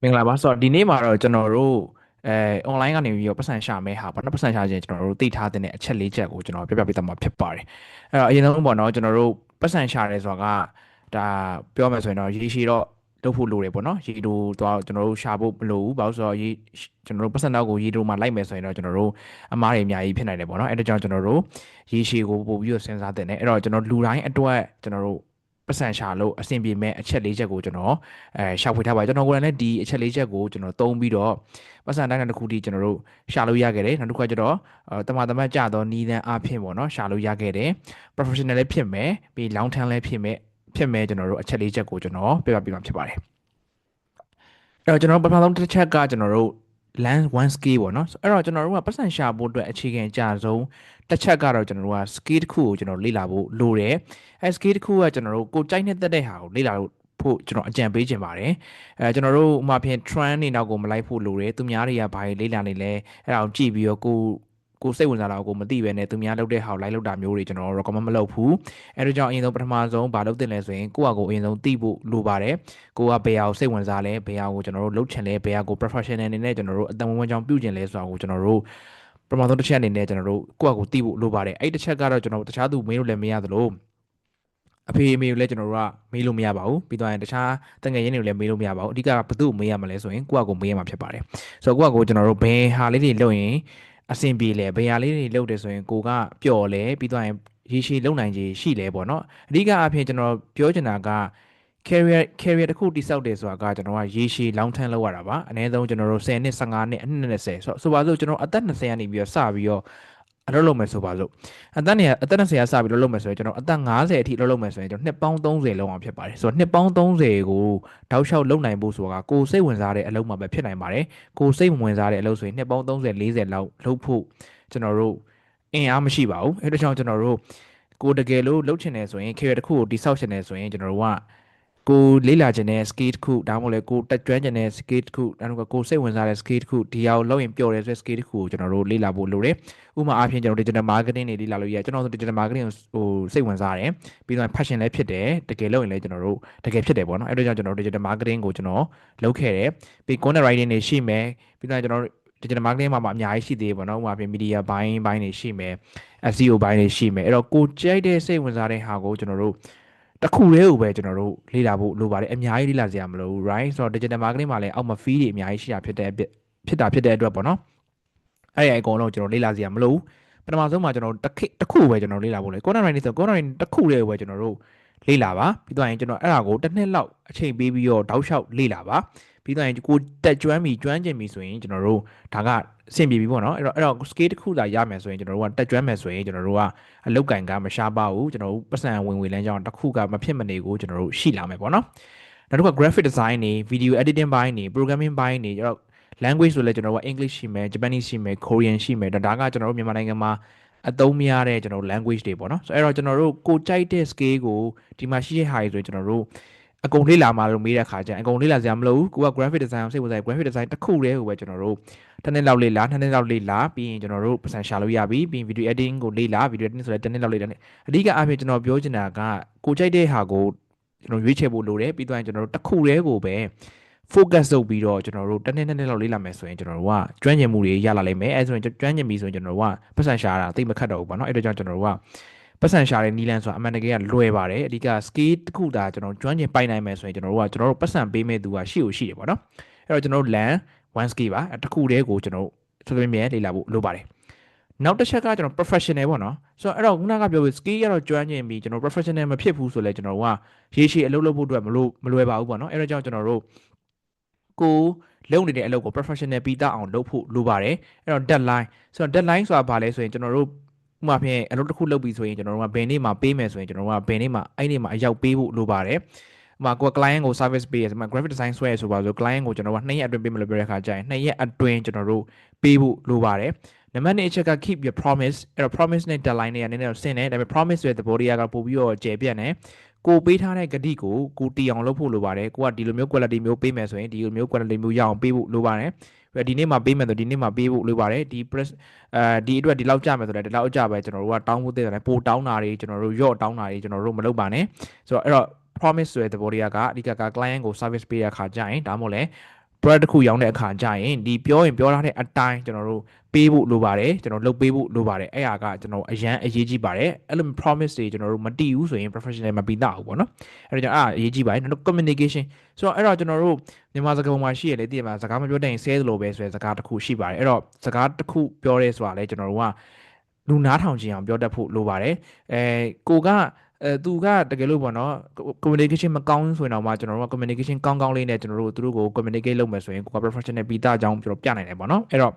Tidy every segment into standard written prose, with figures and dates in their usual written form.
မင်္ဂလာပါဆိုတော့ဒီနေ့မှာတော့ကျွန်တော်တို့အဲ online ကနေပြီးတော့ပတ်စံရှာမဲဟာပေါ့နော်ပတ်စံရှာခြင်းကျွန်တော်တို့သိထားတဲ့အချက်၄ချက်ကိုကျွန်တော်ပြပြပေးသွားမှာဖြစ်ပါတယ်အဲ့တော့အရင်ဆုံးပေါ့နော်ကျွန်တော်တို့ပတ်စံရှာရဲဆိုတာကဒါပြောမယ်ဆိုရင်တော့ရေရှည်တော့လုပ်ဖို့လိုတယ်ပေါ့နော်ရေတိုတော့ကျွန်တော်တို့ရှာဖို့မလိုဘူးဘာလို့ဆိုတော့ရေကျွန်တော်တို့ပတ်စံတော့ကိုရေတိုမှာလိုက်မယ်ဆိုရင်တော့ကျွန်တော်တို့အမားတွေအများကြီးဖြစ်နိုင်တယ်ပေါ့နော်အဲ့ဒါကြောင့်ကျွန်တော်တို့ရေရှည်ကိုပို့ပြီးတော့စဉ်းစားတဲ့ねအဲ့တော့ကျွန်တော်လူတိုင်းအတွက်ကျွန်တော်တို့ပတ်စံရှာလို့အဆင်ပြေမဲ့အချက်၄ချက်ကိုကျွန်တော်ရှာဖွေထားပါတယ်ကျွန်တော်ကိုယ်တိုင်လည်းဒီအချက်၄ချက်ကိုကျွန်တော်သုံးပြီးတော့ပတ်စံတိုင်းတစ်ခုထိကျွန်တော်တို့ရှာလို့ရခဲ့တယ်နောက်တစ်ခါကျတော့တမန်တမတ်ကြတော့နီးလန်းအားဖြင့်ပေါ့နော်ရှာလို့ရခဲ့တယ် professional လည်းဖြစ်မယ်ပြီး long term လည်းဖြစ်မယ်ကျွန်တော်တို့အချက်၄ချက်ကိုကျွန်တော်ပြပြပေးမှာဖြစ်ပါတယ်အဲ့တော့ကျွန်တော်ပထမဆုံးတစ်ချက်ကကျွန်တော်တို့ land one skill ပေါ့နော်အဲ့တော့ကျွန်တော်တို့ကပတ်စံရှာဖို့အတွက်အခြေခံအကျဆုံးတစ်ချက်ကတော့ကျွန်တော်တို့က skill တစ်ခုကိုကျွန်တော်လေ့လာဖို့လိုတယ်အဲ skill တစ်ခုကကျွန်တော်တို့ကိုကြိုက်နေတဲ့ဟာကိုလေ့လာဖို့ကျွန်တော်အကြံပေးခြင်းပါတယ်ကျွန်တော်တို့ဥပမာဖြင့် trend နေနောက်ကိုမလိုက်ဖို့လိုတယ်သူများတွေကဘာတွေလေ့လာနေလဲအဲ့ဒါကိုကြည့်ပြီးတော့ကိုစိတ်ဝင်စားတာကိုမသိပဲနဲ့သူများလုပ်တဲ့ဟာကိုလိုက်လုပ်တာမျိုးတွေကျွန်တော် recommend မလုပ်ဘူးအဲဒါကြောင့်အရင်ဆုံးပထမဆုံးဘာလုပ်သင့်လဲဆိုရင်ကိုယ့်အကိုအရင်ဆုံးသိဖို့လိုပါတယ်ကိုကဘယ်ဟာကိုစိတ်ဝင်စားလဲဘယ်ဟာကိုကျွန်တော်တို့လုပ်ချင်လဲဘယ်ဟာကို professional အနေနဲ့ကျွန်တော်တို့အတန်ဝင်ဝင်ကြောင်ပြုကျင်လဲဆိုတာကိုကျွန်တော်တို့ပထမဆုံးတစ်ချက်အနေနဲ့ကျွန်တော်တို့ကိုယ့်အကိုသိဖို့လိုပါတယ်အဲ့တစ်ချက်ကတော့ကျွန်တော်တို့တခြားသူမေးလို့လည်းမရသလိုအဖေအမေကိုလည်းကျွန်တော်တို့ကမေးလို့မရပါဘူးပြီးတော့ရင်တခြားတငယ်ချင်းတွေကိုလည်းမေးလို့မရပါဘူးအဓိကဘယ်သူ့ကိုမေးရမှာလဲဆိုရင်ကိုယ့်အကိုမေးရမှာဖြစ်ပါတယ်ဆိုတော့ကိုယ့်အကိုကျွန်တော်တို့ဘယ်ဟာလေးတွေလုပ်ရင်အဆင်ပြေလဲဘယ်ဟာလေးတွေလုပ်တယ်ဆိုရင်ကိုကပျော်လဲပြီးတော့ရင်ရေရှည်လုံနိုင်ခြေရှိလဲပေါ့နော်အဓိကအဖြစ်ကျွန်တော်ပြောချင်တာက career တစ်ခုတိစောက်တယ်ဆိုတာကကျွန်တော်ကရေရှည် long term လောက်ရတာပါအနည်းဆုံးကျွန်တော်တို့10နှစ်15နှစ်အနှစ်20ဆိုပါစို့ကျွန်တော်အသက်20ကနေပြီးတော့စပြီးတော့အလုပ်လုပ်မယ်ဆိုပါစို့အသက်20ကစပြီးတော့လုပ်မယ်ဆိုရင်ကျွန်တော်အသက်50အထိလုပ်မယ်ဆိုရင်ကျွန်တော်နှစ်ပေါင်း30လောက်အောင်ဖြစ်ပါတယ်ဆိုတော့နှစ်ပေါင်း30ကိုတောက်လျှောက်လုပ်နိုင်ဖို့ဆိုတာကကိုယ်စိတ်ဝင်စားတဲ့အလုပ်မှာပဲဖြစ်နိုင်ပါတယ်ကိုယ်စိတ်မဝင်စားတဲ့အလုပ်ဆိုရင်နှစ်ပေါင်း30 40လောက်လုပ်ဖို့ကျွန်တော်တို့အင်အားမရှိပါဘူးအဲဒါကြောင့်ကျွန်တော်တို့ကိုတကယ်လို့လုပ်ချင်တယ်ဆိုရင် career တစ်ခုကိုတိစောက်ချင်တယ်ဆိုရင်ကျွန်တော်တို့ကကိုလေးလာခြင်းတဲ့ skill တစ်ခုဒါမှမဟုတ်လေကိုတက်ကျွမ်းခြင်းတဲ့ skill တစ်ခုဒါမှမဟုတ်ကိုစိတ်ဝင်စားတဲ့ skill တစ်ခုဒီဟာကိုလုပ်ရင်ပျော်တယ်ဆိုတဲ့ skill တစ်ခုကိုကျွန်တော်တို့လေ့လာဖို့လိုတယ်ဥပမာအားဖြင့်ကျွန်တော် digital marketing တွေလေ့လာလို့ရတယ်ကျွန်တော်ဆို digital marketing ကိုစိတ်ဝင်စားတယ်ပြီးတော့ passion လည်းဖြစ်တယ်တကယ်လုပ်ရင်လည်းကျွန်တော်တို့တကယ်ဖြစ်တယ်ပေါ့နော်အဲ့ဒါကြောင့်ကျွန်တော် digital marketing ကိုကျွန်တော်လုပ်ခဲ့တယ်ပြီး content writing တွေရှိမယ်ပြီးတော့ကျွန်တော် digital marketing မှာအများကြီးရှိသေးတယ်ပေါ့နော်ဥပမာဖြင့် media buying ဘိုင်းတွေရှိမယ် SEO ဘိုင်းတွေရှိမယ်အဲ့တော့ကိုကြိုက်တဲ့စိတ်ဝင်စားတဲ့ဟာကိုကျွန်တော်တို့တစ်ခုတည်းကိုပဲကျွန်တော်တို့လေ့လာဖို့လိုပါတယ်အများကြီးလေ့လာစရာမလိုဘူး right ဆိုတော့ digital marketing မှာလည်းအောက်မှာ fee တွေအများကြီးရှိတာဖြစ်တဲ့အတွက်ပေါ့နော်အဲ့ဒီအကုန်လုံးကျွန်တော်လေ့လာစရာမလိုဘူးပထမဆုံးမှာကျွန်တော်တစ်ခုပဲကျွန်တော်လေ့လာဖို့လေ content writing ဆို content writing တစ်ခုတည်းကိုပဲကျွန်တော်တို့လေ့လာပါပြီးတော့ရင်ကျွန်တော်အဲ့ဒါကိုတစ်နှစ်လောက်အချိန်ပေးပြီးတော့တောက်လျှောက်လေ့လာပါပြီးတော့ရင်ကိုတက်ကျွမ်းကျင်ပြီဆိုရင်ကျွန်တော်တို့ဒါကအဆင်ပြေပြီပေါ့နော်အဲ့တော့ scale တစ်ခုသာရမယ်ဆိုရင်ကျွန်တော်တို့ကတက်ကျွမ်းမယ်ဆိုရင်ကျွန်တော်တို့ကအလုတ်ကင်ကမရှားပါဘူးကျွန်တော်တို့ပတ်စံဝင်လမ်းကြောင်းတစ်ခုကမဖြစ်မနေကိုကျွန်တော်တို့ရှိလာမယ်ပေါ့နော်နောက်တစ်ခုက graphic design တွေ video editing ဘိုင်းတွေ programming ဘိုင်းတွေအဲ့တော့ language ဆိုလဲကျွန်တော်တို့က English ရှိမယ် Japanese ရှိမယ် Korean ရှိမယ်ဒါကကျွန်တော်တို့မြန်မာနိုင်ငံမှာအသုံးမရတဲ့ကျွန်တော်တို့ language တွေပေါ့နော်ဆိုတော့အဲ့တော့ကျွန်တော်တို့ကိုကြိုက်တဲ့ scale ကိုဒီမှာရှိတဲ့ဟာတွေဆိုရင်ကျွန်တော်တို့အကုန်လေ့လာမှာလို့မေးတဲ့ခါကျရင်အကုန်လေ့လာစရာမလိုဘူးကိုက graphic design ကိုစိတ်ဝင်စား graphic design တစ်ခုတည်းကိုပဲကျွန်တော်တို့တစ်နှစ်လောက်လေ့လာနှစ်နှစ်လောက်လေ့လာပြီးရင်ကျွန်တော်တို့ပတ်စံရှာလို့ရပြီပြီးရင် video editing ကိုလေ့လာ video editing ဆိုလဲတစ်နှစ်လောက်လေ့လာအဓိကအဖြစ်ကျွန်တော်ပြောချင်တာကကိုကြိုက်တဲ့ဟာကိုကျွန်တော်ရွေးချယ်ဖို့လိုတယ်ပြီးတော့ကျွန်တော်တို့တစ်ခုတည်းကိုပဲ focus လုပ်ပြီးတော့ကျွန်တော်တို့တစ်နှစ်နှစ်နှစ်လောက်လေ့လာမယ်ဆိုရင်ကျွန်တော်တို့ကကျွမ်းကျင်မှုတွေရလာလိမ့်မယ်အဲဆိုရင်ကျွမ်းကျင်ပြီဆိုရင်ကျွန်တော်တို့ကပတ်စံရှာတာသိမခတ်တော့ဘူးပေါ့နော်အဲ့ဒါကြောင့်ကျွန်တော်တို့ကပတ်စံရှာတဲ့နီလန်ဆိုတာအမှန်တကယ်ကလွယ်ပါတယ်အဓိက scale တစ်ခုသာကျွန်တော်ကျွမ်းကျင်ပိုင်နိုင်မယ်ဆိုရင်ကျွန်တော်တို့ပတ်စံပေးမဲ့သူကရှိတယ်ပေါ့နော်အဲ့တော့ကျွန်တော်တို့ LAN one scale ပါတစ်ခုတည်းကိုကျွန်တော်တို့သတိမြဲလေ့လာဖို့လိုပါတယ်နောက်တစ်ချက်ကကျွန်တော် professional ပေါ့နော်ဆိုတော့အဲ့တော့ခုနကပြောပြီး skill ကတော့ကျွမ်းကျင်ပြီးကျွန်တော် professional မဖြစ်ဘူးဆိုလဲကျွန်တော်တို့ကရေရှည်အလုပ်လုပ်ဖို့အတွက်မလွယ်ပါဘူးပေါ့နော်အဲ့ဒါကြောင့်ကျွန်တော်တို့ကိုလုပ်နေတဲ့အလုပ်ကို professional ပြီးသားအောင်လုပ်ဖို့လိုပါတယ်အဲ့တော့ deadline ဆိုတော့ deadline ဆိုတာဘာလဲဆိုရင်ကျွန်တော်တို့ဥပမာဖြင့်အလုပ်တစ်ခုလုပ်ပြီးဆိုရင်ကျွန်တော်တို့ကဘယ်နေ့မှာပေးမယ်ဆိုရင်ကျွန်တော်တို့ကဘယ်နေ့မှာအဲ့နေ့မှာအရောက်ပေးဖို့လိုပါတယ်ဥပမာကိုက client ကို service ပေးရဆိုမှ graphic design ဆွဲရဆိုပါဆို client ကိုကျွန်တော်က2ရက်အတွင်းပေးမလို့ပြောတဲ့ခါကျရင်2ရက်အတွင်းကျွန်တော်တို့ပေးဖို့လိုပါတယ်နံပါတ်2အချက်က keep your promise အဲ့တော့ promise နဲ့ deadline တွေကနည်းနည်းတော့ဆင်တယ်ဒါပေမဲ့ promise ဆိုတဲ့သဘောတရားကပို့ပြီးတော့ကျေပြန့်တယ်ကိုပေးထားတဲ့ဂတိကိုတီအောင်လုပ်ဖို့လိုပါတယ်ကိုကဒီလိုမျိုး quality မျိုးပေးမယ်ဆိုရင်ဒီလိုမျိုး quality မျိုးရအောင်ပေးဖို့လိုပါတယ်ဒီနေ့မှာပေးမယ်ဆိုဒီနေ့မှာပေးဖို့လိုပါတယ်ဒီအတွက်ဒီလောက်ကြမယ်ဆိုတော့ဒီလောက်ကြပဲကျွန်တော်တို့ကတောင်းဖို့တည်တယ်ပိုတောင်းတာတွေကျွန်တော်တို့ရော့တောင်းတာတွေကျွန်တော်တို့မလုပ်ပါနဲ့ဆိုတော့အဲ့တော့ promise ဆိုတဲ့သဘောတရားကအဓိကက client ကို service ပေးရခါကြရင်ဒါမှမဟုတ်လဲ product တစ်ခုရောင်းတဲ့အခါကျရင်ဒီပြောရင်ပြောထားတဲ့အတိုင်းကျွန်တော်တို့ပေးဖို့လိုပါတယ်ကျွန်တော်လုပ်ပေးဖို့လိုပါတယ်အဲ့ဟာကကျွန်တော်အရန်အရေးကြီးပါတယ်အဲ့လို promise တွေကျွန်တော်တို့မတည်ဘူးဆိုရင် professional မပြီးတော့ဘူးပေါ့နော်အဲ့တော့ကျွန်တော်အရေးကြီးပါတယ်နောက် communication ဆိုတော့အဲ့တော့ကျွန်တော်တို့မြန်မာစကားပုံမှာရှိရလေတည်မှာစကားမပြောတဲ့ရင်ဆဲသလိုပဲဆိုတဲ့စကားတစ်ခုရှိပါတယ်အဲ့တော့စကားတစ်ခုပြောရဲဆိုတာလေကျွန်တော်တို့ကလူနားထောင်ခြင်းအောင်ပြောတတ်ဖို့လိုပါတယ်ကိုကသူကတကယ်လို့ပေါ့နော် communication မကောင်းဆိုရင်တော့မှကျွန်တော်တို့က communication ကောင်းကောင်းလေးနဲ့ကျွန်တော်တို့သူတို့ကို communicate လုပ်မယ်ဆိုရင်ကိုက professional ပြီးသားအကြောင်းကျွန်တော်ပြနိုင်တယ်ပေါ့နော်အဲ့တော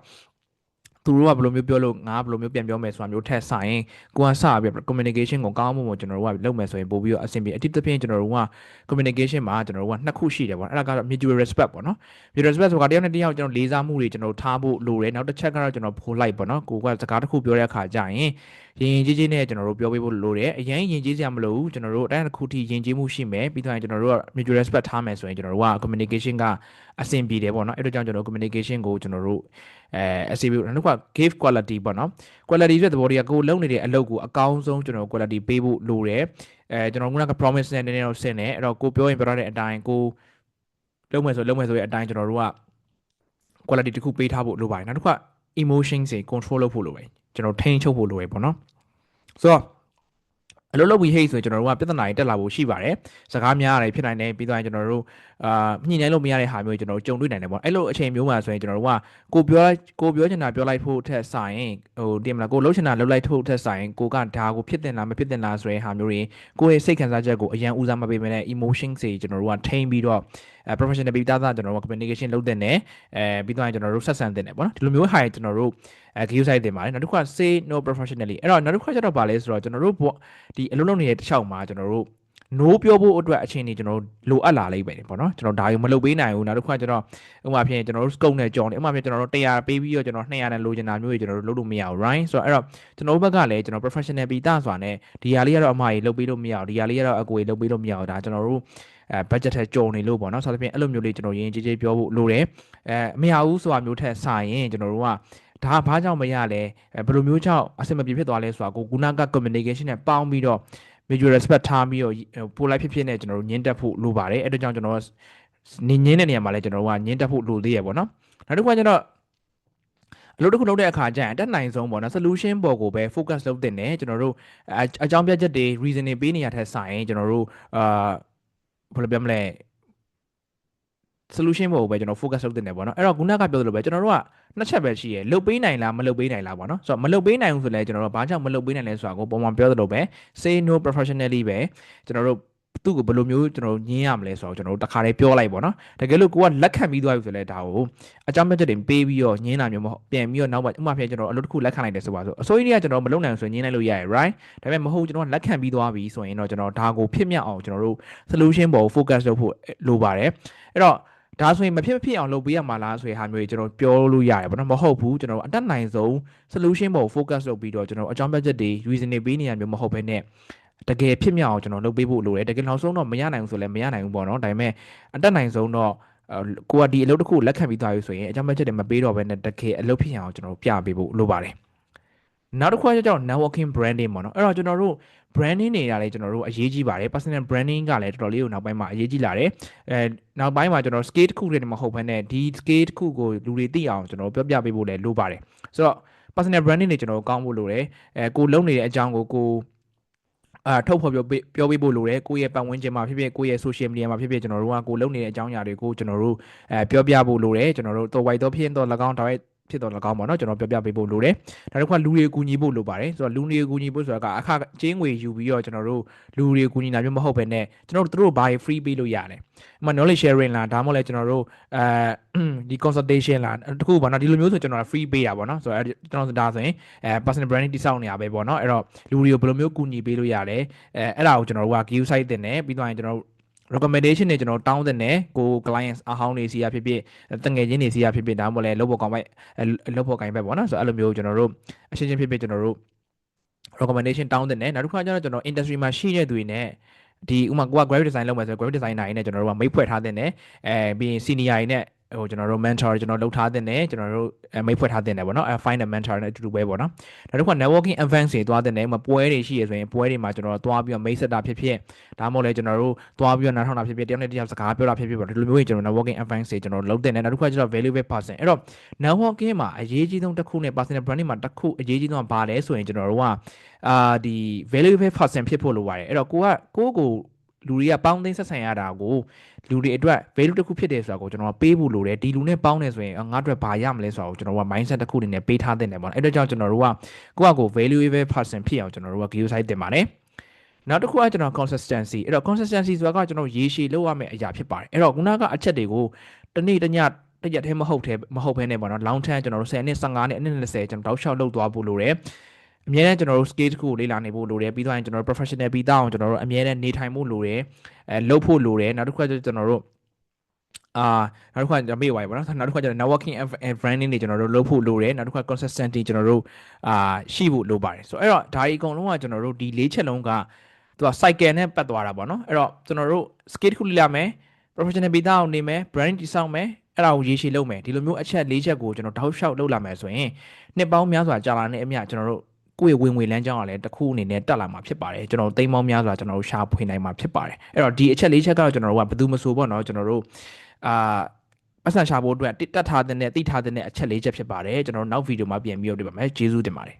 ့သူတို့ကဘယ်လိုမျိုးပြောလို့ငါဘယ်လိုမျိုးပြန်ပြောမယ်ဆိုတာမျိုးထက်ဆိုင်ကိုကစပြီး communication ကိုကောင်းမှုကိုကျွန်တော်တို့ကလုပ်မယ်ဆိုရင်ပို့ပြီးတော့အဆင်ပြေအထူးသဖြင့်ကျွန်တော်တို့က communication မှာကျွန်တော်တို့ကနှစ်ခုရှိတယ်ပေါ့အဲ့ဒါကတော့ mutual respect ပေါ့နော် mutual respect ဆိုတာတယောက်နဲ့တယောက်ကျွန်တော်လေးစားမှုတွေကျွန်တော်ထားဖို့လိုတယ်နောက်တစ်ချက်ကတော့ကျွန်တော်ဖိုးလိုက်ပေါ့နော်ကိုကစကားတစ်ခုပြောတဲ့အခါကျရင်ရင်ကြီးကြီးနဲ့ကျွန်တော်တို့ပြောပေးဖို့လိုတယ်အရင်ရင်ကြီးစရာမလိုဘူးကျွန်တော်တို့အတိုင်းတစ်ခုထိရင်ကြီးမှုရှိမယ်ပြီးတော့ကျွန်တော်တို့က mutual respect ထားမယ်ဆိုရင်ကျွန်တော်တို့က communication ကအဆင်ပြေတယ်ပေါ့နော်အဲ့တော့ကြောင့်ကျွန်တော်တို့ communication ကိုကျွန်တော်တို့အစီအပြီးနောက်က give quality ပေါ့နော် quality ဆိုတဲ့သဘောတရားကိုလုံနေတဲ့အလုပ်ကိုအကောင်းဆုံးကျွန်တော် quality ပေးဖို့လိုတယ်ကျွန်တော်က promise နဲ့နည်းနည်းတော့ဆင်တယ်အဲ့တော့ကိုပြောရင်ပြောရတဲ့အတိုင်းကိုလုပ်မယ်ဆိုရအတိုင်းကျွန်တော်တို့က quality တစ်ခုပေးထားဖို့လိုပါတယ်နောက်တစ်ခါ emotion တွေ control လုပ်ဖို့လိုပဲကျွန်တော်ထိန်းချုပ်ဖို့လိုပဲပေါ့နော်ဆိုတော့အလုပ်လုပ်ပြီးဟိတ်ဆိုရင်ကျွန်တော်တို့ကပြဿနာတွေတက်လာဖို့ရှိပါတယ်စကားများရတယ်ဖြစ်နိုင်တယ်ပြီးတော့ကျွန်တော်တို့ညှိနှိုင်းလို့မရတဲ့ဟာမျိုးကျွန်တော်တို့ကြုံတွေ့နိုင်တယ်ပေါ့အဲ့လိုအချိန်မျိုးမှာဆိုရင်ကျွန်တော်တို့ကကိုပြောချင်တာပြောလိုက်ဖို့ထက်ဆိုင်ဟိုတင်မလားကိုလှုပ်ချင်တာလှုပ်လိုက်ဖို့ထက်ဆိုင်ကိုကဒါကိုဖြစ်တင်လားမဖြစ်တင်လားဆိုတဲ့ဟာမျိုးတွေကိုယ့်ရဲ့စိတ်ခံစားချက်ကိုအရန်ဦးစားမပေးမနဲ့ emotion တွေကျွန်တော်တို့ကထိန်းပြီးတော့professional ပြီးသားကျွန်တော်တို့က communication လုပ်တဲ့နဲ့ပြီးတော့ကျွန်တော်တို့ဆက်ဆံတဲ့နဲ့ပေါ့နော်ဒီလိုမျိုးဟာကျွန်တော်တို့geo site တင်ပါတယ်နောက်တစ်ခုက say no professionally အဲ့တော့နောက်တစ်ခုကကျတော့ဗာလဲဆိုတော့ကျွန်တော်တို့ဒီအလုံးလုံးနေတဲ့တစ်ချောင်းမှာကျွန်တော်တို့ no ပြောဖို့အတွက်အချိန်ကြီးကျွန်တော်လိုအပ်လာလိမ့်မယ်ပေါ့နော်ကျွန်တော်ဒါကိုမလုပ်ပေးနိုင်ဘူးနောက်တစ်ခုကကျွန်တော်ဥပမာဖြင့်ကျွန်တော်တို့ scope နဲ့ကြော်နေဥပမာဖြင့်ကျွန်တော်တို့100ပေးပြီးတော့ကျွန်တော်200နဲ့လိုချင်တာမျိုးတွေကျွန်တော်တို့လုပ်လို့မရဘူး right ဆိုတော့အဲ့တော့ကျွန်တော်တို့ဘက်ကလည်းကျွန်တော် professional ပြီးသားဆိုတာနဲ့ဒီဟာလေးကတော့အမှားကြီးလုပ်ပေးလို့မရဘူးဒီဟာလေးကတော့အကိုကြီးလုပ်ပေးလို့မရဘူးဒါကျွန်တော်တို့budget ထဲကြော်နေလို့ပေါ့နော်ဆိုတော့ဖြင့်အဲ့လိုမျိုးလေးကျွန်တော်ရင်းကြီးပြောဖို့လိုတယ်မရဘူးဆိုတာမျိုးထက်ဆိုင်ရင်ကျွန်တော်တို့ကဒါဘာကြောင့်မရလဲဘယ်လိုမျိုးကြောင့်အဆင်မပြေဖြစ်သွားလဲဆိုတာကိုခုနက communication နဲ့ပေါင်းပြီးတော့ mutual respect ထားပြီးတော့ပို့လိုက်ဖြစ်နဲ့ကျွန်တော်တို့ညှင်းတက်ဖို့လိုပါတယ်အဲ့ဒါကြောင့်ကျွန်တော်ညင်းတဲ့နေရာမှာလည်းကျွန်တော်တို့ကညှင်းတက်ဖို့လိုသေးရပေါ့နော်နောက်တစ်ခုကကျွန်တော်အလုပ်တစ်ခုလုပ်တဲ့အခါကျရင်အတက်နိုင်ဆုံးပေါ့နော် solution ပေါ်ကိုပဲ focus လုပ်တင်တယ်ကျွန်တော်တို့အကြောင်းပြချက်တွေ reason တွေပေးနေရတဲ့ဆိုင်ကျွန်တော်တို့ဘယ်လိုပြောမလဲ solution ပေါ်ကိုပဲကျွန်တော် focus လုပ်တင်တယ်ပေါ့နော်အဲ့တော့ခုနကပြောသလိုပဲကျွန်တော်တို့ကနှစ်ချက်ပဲရှိရယ်လုပ်ပေးနိုင်လားမလုပ်ပေးနိုင်လားပေါ့နော်ဆိုတော့မလုပ်ပေးနိုင်ဘူးဆိုလဲကျွန်တော်တို့ဘာကြောင့်မလုပ်ပေးနိုင်လဲဆိုတာကိုပုံမှန်ပြောသလိုပဲ say no professionally ပဲကျွန်တော်တို့သူ့ကိုဘယ်လိုမျိုးကျွန်တော်တို့ညင်းရမလဲဆိုတော့ကျွန်တော်တို့တခါတည်းပြောလိုက်ပေါ့နော်တကယ်လို့ကိုကလက်ခံပြီးသွားပြီဆိုလဲဒါကိုအကြောင်းပြချက်တွေပေးပြီးတော့ညင်းတာမျိုးမဟုတ်ပြန်ပြီးတော့နောက်မှဥပမာဖြစ်ကျွန်တော်အလုပ်တစ်ခုလက်ခံလိုက်တယ်ဆိုပါဆိုအစိုးရကကျွန်တော်မလုပ်နိုင်ဘူးဆိုရင်ညင်းလိုက်လို့ရရယ် right ဒါပေမဲ့မဟုတ်ကျွန်တော်လက်ခံပြီးသွားပြီဆိုရင်တော့ကျွန်တော်ဒါကိုဖြစ်မြောက်အောင်ကျွန်တော်တို့ solution ပေါ် focus လုပ်ဖို့လိုပါတယ်အဲ့တော့ဒါဆိုရင်မဖြစ်အောင်လုပ်ပေးရမှာလားဆိုတဲ့ဟာမျိုးကျွန်တော်ပြောလို့ရတယ်ပေါ့နော်မဟုတ်ဘူးကျွန်တော်အတက်နိုင်ဆုံး solution ပေါ် focus လုပ်ပြီးတော့ကျွန်တော်အကြောင်းပြချက်တွေ reason တွေပေးနေရမျိုးမဟုတ်ဘဲနဲ့တကယ်ဖြစ်မြောက်အောင်ကျွန်တော်လုပ်ပေးဖို့လိုတယ်တကယ်နောက်ဆုံးတော့မရနိုင်ဘူးဆိုလည်းမရနိုင်ဘူးပေါ့နော်ဒါပေမဲ့အတက်နိုင်ဆုံးတော့ကိုကဒီအလုပ်တစ်ခုလက်ခံပြီးသွားပြီဆိုရင်အကြောင်းပြချက်တွေမပေးတော့ဘဲနဲ့တကယ်အလုပ်ဖြစ်အောင်ကျွန်တော်ပြပေးဖို့လိုပါတယ်နောက်တစ်ခုကကျတော့ networking branding ပေါ့နော်အဲ့တော့ကျွန်တော်တို့ branding နေတာလည်းကျွန်တော်တို့အရေးကြီးပါတယ် personal branding ကလည်းတော်တော်လေးကိုနောက်ပိုင်းမှာအရေးကြီးလာတယ်နောက်ပိုင်းမှာကျွန်တော် scale တစ်ခုတည်းမဟုတ်ဘဲနဲ့ဒီ scale တစ်ခုကိုလူတွေသိအောင်ကျွန်တော်ပြောပြပေးဖို့လည်းလိုပါတယ်ဆိုတော့ personal branding တွေကျွန်တော်ကောင်းဖို့လိုတယ်ကိုလုံနေတဲ့အကြောင်းကိုထုတ်ဖော်ပြောပေးဖို့လိုတယ်ကိုယ့်ရဲ့ပတ်ဝန်းကျင်မှာဖြစ်ဖြစ်ကိုယ့်ရဲ့ social media မှာဖြစ်ဖြစ်ကျွန်တော်တို့ကကိုလုံနေတဲ့အကြောင်းအရာတွေကိုကျွန်တော်တို့ပြောပြဖို့လိုတယ်ကျွန်တော်တို့တော့ white တော့ဖြစ်ရင်တော့၎င်း direct ဖြစ်တော့၎င်းပေါ့နော်ကျွန်တော်ပြောပြပေးဖို့လိုတယ်ဒါတစ်ခါလူတွေကူညီဖို့လိုပါတယ်ဆိုတော့လူတွေကူညီဖို့ဆိုတာကအခကျင်းငွေယူပြီးတော့ကျွန်တော်တို့လူတွေကူညီတာမျိုးမဟုတ်ဘဲနဲ့ကျွန်တော်တို့တို့ဘာ free ပေးလို့ရတယ်ဥပမာ knowledge sharing လားဒါမှမဟုတ်လဲကျွန်တော်တို့ဒီ consultation လားတခုပေါ့နော်ဒီလိုမျိုးဆိုကျွန်တော် free ပေးတာပေါ့နော်ဆိုတော့ကျွန်တော်ဒါဆိုရင်personal branding တိစောက်နေရပဲပေါ့နော်အဲ့တော့လူတွေကိုဘယ်လိုမျိုးကူညီပေးလို့ရလဲအဲ့ဒါကိုကျွန်တော်တို့က give site တင်တယ်ပြီးတော့ရင်ကျွန်တော်တို့recommendation တွေကျွန်တော်တောင်းတဲ့နဲ့ကို clients အဟောင်းတွေစီရဖြစ်ဖြစ်တငယ်ချင်းတွေစီရဖြစ်ဖြစ်ဒါမှမဟုတ်လဲလုပ်ဖို့ကောင်းပဲလုပ်ဖို့ကိုင်းပဲပေါ့နော်ဆိုတော့အဲ့လိုမျိုးကျွန်တော်တို့အရှင်းရှင်းဖြစ်ဖြစ်ကျွန်တော်တို့ recommendation တောင်းတဲ့နဲ့နောက်တစ်ခါကျတော့ကျွန်တော် industry မှာရှိတဲ့သူတွေနဲ့ဒီဥမာကိုက graphic design လုပ်မယ်ဆိုတော့ graphic designer တွေနဲ့ကျွန်တော်တို့ကမိတ်ဖွဲ့ထားတဲ့နဲ့ပြီးရင် senior တွေနဲ့ ဟိုကျွန်တော်တို့ mentor ကျွန်တော်လှုပ်ထားတဲ့နဲ့ကျွန်တော်တို့မိတ်ဖွဲ့ထားတဲ့နဲ့ပေါ့နော်find a mentor နဲ့အတူတူပဲပေါ့နော်နောက်တစ်ခုက networking events တွေသွားတဲ့နဲ့ပွဲတွေရှိရဆိုရင်ပွဲတွေမှာကျွန်တော်သွားပြီးတော့မိတ်ဆက်တာဖြစ်ဖြစ်ဒါမှမဟုတ်လည်းကျွန်တော်တို့သွားပြီးတော့နားထောင်တာဖြစ်ဖြစ်တယောက်နဲ့တယောက်စကားပြောတာဖြစ်ဖြစ်ပေါ့ဒီလိုမျိုးကြီးကျွန်တော် networking events တွေကျွန်တော်လုပ်တဲ့နဲ့နောက်တစ်ခုကကျွန်တော် valuable person အဲ့တော့ networking မှာအရေးကြီးဆုံးတစ်ခုနဲ့ personal branding မှာတစ်ခုအရေးကြီးဆုံးကဘာလဲဆိုရင်ကျွန်တော်တို့ကဒီ valuable person ဖြစ်ဖို့လိုပါတယ်အဲ့တော့ကိုလူတွေကပေါင်းသိမ်းဆက်ဆံရတာကိုလူတွေအတွက် value တစ်ခုဖြစ်တယ်ဆိုတာကိုကျွန်တော်ပေးဖို့လိုတယ်ဒီလူနဲ့ပေါင်းနေဆိုရင်ငါ့အတွက်ဘာရမလဲဆိုတာကိုကျွန်တော်က mindset တစ်ခုအနေနဲ့ပေးထားတဲ့နေပေါ့အဲ့တော့ကြောင့်ကျွန်တော်တို့ကကို valuable person ဖြစ်အောင်ကျွန်တော်တို့က view site တင်ပါတယ်နောက်တစ်ခုကကျွန်တော် consistency အဲ့တော့ consistency ဆိုတာကကျွန်တော်ရေရှည်လုပ်ရမယ့်အရာဖြစ်ပါတယ်အဲ့တော့ခုနကအချက်တွေကိုတနေ့တညတရက်ထဲမဟုတ်ဘဲနဲ့ပေါ့နော် long term ကျွန်တော်တို့10နှစ်15နှစ်အနှစ်20ကျွန်တော်တောက်လျှောက်လုပ်သွားဖို့လိုတယ်အများနဲ့ကျွန်တော်တို့ scale တစ်ခုကိုလေ့လာနေဖို့လိုတယ်ပြီးတော့ရင်ကျွန်တော်တို့ professional ပြီးတော့အောင်ကျွန်တော်တို့အများနဲ့နေထိုင်ဖို့လိုတယ်လုပ်ဖို့လိုတယ်နောက်တစ်ခုကကျွန်တော်တို့နောက်တစ်ခါကျွန်တော်မေ့သွားပြီပေါ့နော်နောက်တစ်ခါကျွန်တော် networking and branding တွေကျွန်တော်တို့လုပ်ဖို့လိုတယ်နောက်တစ်ခါ consistency ကျွန်တော်တို့ရှိဖို့လိုပါတယ်ဆိုတော့အဲ့တော့ဒါဒီအကုန်လုံးကကျွန်တော်တို့ဒီ၄ချက်လုံးကသူက cycle နဲ့ပတ်သွားတာပေါ့နော်အဲ့တော့ကျွန်တော်တို့ scale တစ်ခုလေ့လာမယ် professional ပြီးတော့အောင်နေမယ် brand တည်ဆောက်မယ်အဲ့ဒါကိုရေရှည်လုပ်မယ်ဒီလိုမျိုးအချက်၄ချက်ကိုကျွန်တော်တောက်လျှောက်လုပ်လာမယ်ဆိုရင်နှစ်ပေါင်းများစွာကြာလာတဲ့အမြကျွန်တော်တို့ကိုယ့်ရဲ့ဝင်လမ်းကြောင်းကလည်းတစ်ခုအနေနဲ့တက်လာမှာဖြစ်ပါတယ်ကျွန်တော်သိမ်းပေါင်းများစွာကျွန်တော်တို့ရှာဖွေနိုင်မှာဖြစ်ပါတယ်အဲ့တော့ဒီအချက်၄ချက်ကတော့ကျွန်တော်တို့ကဘယ်သူမဆိုပေါ့နော်ကျွန်တော်တို့ပတ်စံရှာဖို့အတွက်တက်ထားတဲ့အချက်၄ချက်ဖြစ်ပါတယ်ကျွန်တော်တို့နောက်ဗီဒီယိုမှာပြန်ပြီးတော့တွေ့ပါမယ်ကျေးဇူးတင်ပါတယ်